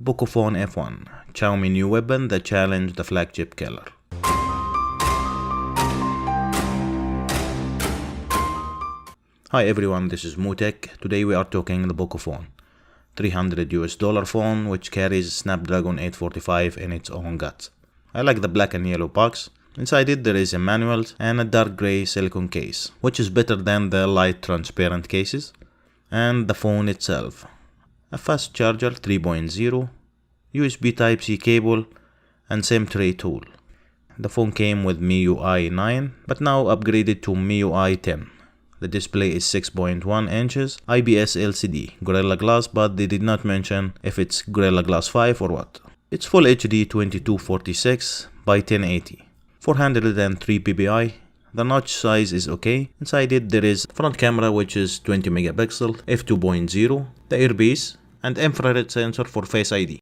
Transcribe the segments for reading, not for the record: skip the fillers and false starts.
POCOPHONE F1, Xiaomi new weapon that challenged the flagship killer. Hi everyone, this is Mutek. Today we are talking the POCOPHONE, $300 phone which carries Snapdragon 845 in its own guts. I like the black and yellow box. Inside it there is a manual and a dark grey silicone case, which is better than the light transparent cases. And the phone itself. A fast charger 3.0, USB Type-C cable, and SIM tray tool. The phone came with MIUI 9, but now upgraded to MIUI 10. The display is 6.1 inches, IPS LCD, Gorilla Glass, but they did not mention if it's Gorilla Glass 5 or what. It's Full HD 2246 by 1080, 403 ppi. The notch size is okay. Inside it there is front camera which is 20 megapixel, f2.0, the earpiece, and infrared sensor for Face ID.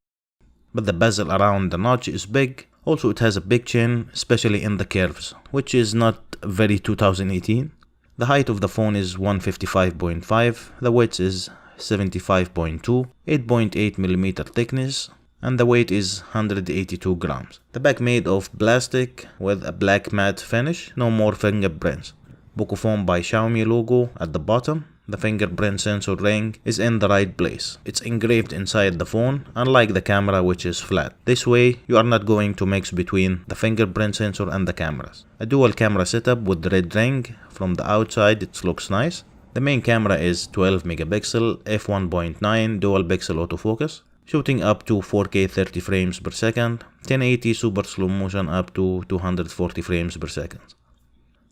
But the bezel around the notch is big. Also it has a big chin, especially in the curves, which is not very 2018. The height of the phone is 155.5, the width is 75.2, 8.8mm thickness, and the weight is 182 grams. The back made of plastic with a black matte finish, no more fingerprints. POCOPHONE by Xiaomi logo at the bottom. The fingerprint sensor ring is in the right place. It's engraved inside the phone, unlike the camera which is flat. This way you are not going to mix between the fingerprint sensor and the cameras. A dual camera setup with the red ring. From the outside it looks nice. The main camera is 12 megapixel f1.9 dual pixel autofocus, shooting up to 4K 30 frames per second, 1080 super slow motion up to 240 frames per second.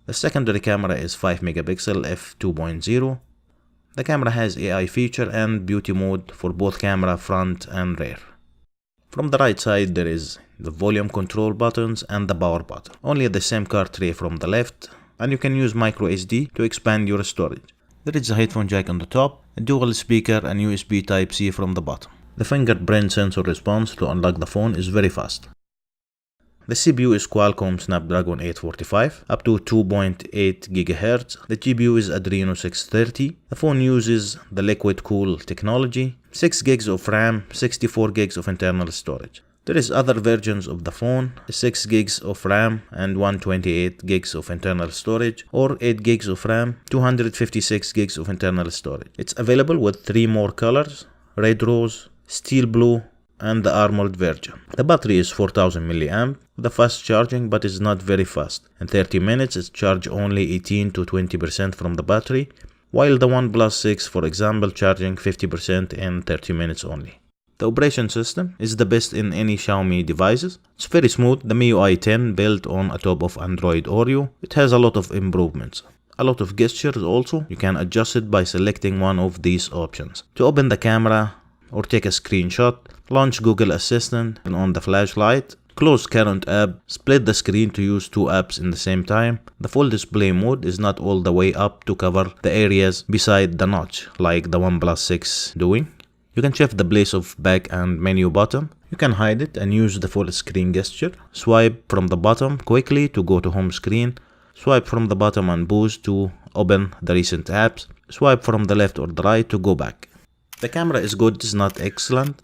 The secondary camera is 5 megapixel f2.0. The camera has AI feature and beauty mode for both camera front and rear. From the right side there is the volume control buttons and the power button. Only the SIM card tray from the left, and you can use micro SD to expand your storage. There is a headphone jack on the top, a dual speaker and USB Type-C from the bottom. The fingerprint sensor response to unlock the phone is very fast. The CPU is Qualcomm Snapdragon 845 up to 2.8 GHz. The GPU is Adreno 630. The phone uses the liquid cool technology, 6 gigs of RAM, 64 gigs of internal storage. There is other versions of the phone, 6 gigs of RAM and 128 gigs of internal storage, or 8 gigs of RAM, 256 gigs of internal storage. It's available with 3 more colors: red rose, steel blue, and the armored version. The battery is 4000 mAh, with a fast charging, but is not very fast. In 30 minutes it charges only 18 to 20% from the battery, while the OnePlus 6, for example, charging 50% in 30 minutes only. The operation system is the best in any Xiaomi devices. It's very smooth. The MIUI 10 built on top of Android Oreo. It has a lot of improvements. A lot of gestures also. You can adjust it by selecting one of these options. To open the camera or take a screenshot, launch Google Assistant and on the flashlight, close current app, split the screen to use 2 apps in the same time. The full display mode is not all the way up to cover the areas beside the notch like the OnePlus 6 doing. You can shift the place of back and menu button. You can hide it and use the full screen gesture. Swipe from the bottom quickly to go to home screen. Swipe from the bottom and boost to open the recent apps. Swipe from the left or the right to go back. The camera is good, it's not excellent.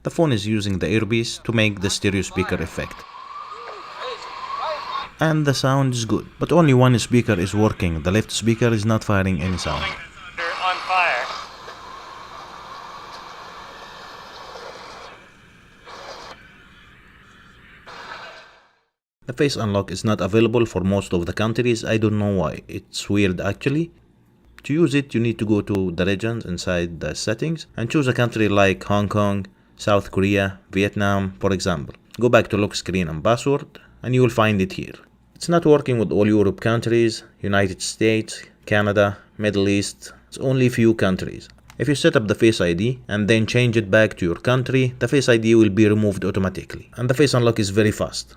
The phone is using the earpiece to make the stereo speaker effect. And the sound is good, but only one speaker is working. The left speaker is not firing any sound. On fire. The face unlock is not available for most of the countries. I don't know why. It's weird actually. To use it, you need to go to the regions inside the settings and choose a country like Hong Kong, South Korea, Vietnam, for example. Go back to lock screen and password and you will find it here. It's not working with all Europe countries, United States, Canada, Middle East. It's only few countries. If you set up the Face ID and then change it back to your country, the Face ID will be removed automatically. And the face unlock is very fast.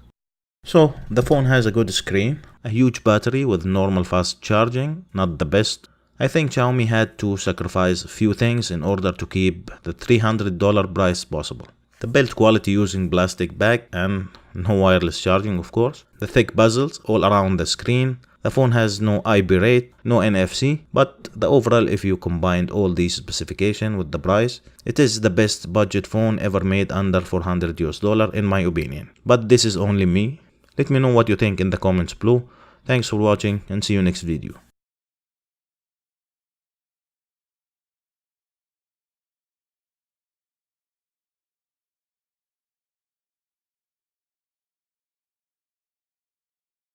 So, the phone has a good screen, a huge battery with normal fast charging, not the best. I think Xiaomi had to sacrifice a few things in order to keep the $300 price possible. The build quality using plastic back and no wireless charging of course. The thick bezels all around the screen. The phone has no IP rate, no NFC, but the overall, if you combined all these specifications with the price, it is the best budget phone ever made under $400 in my opinion. But this is only me. Let me know what you think in the comments below. Thanks for watching and see you next video.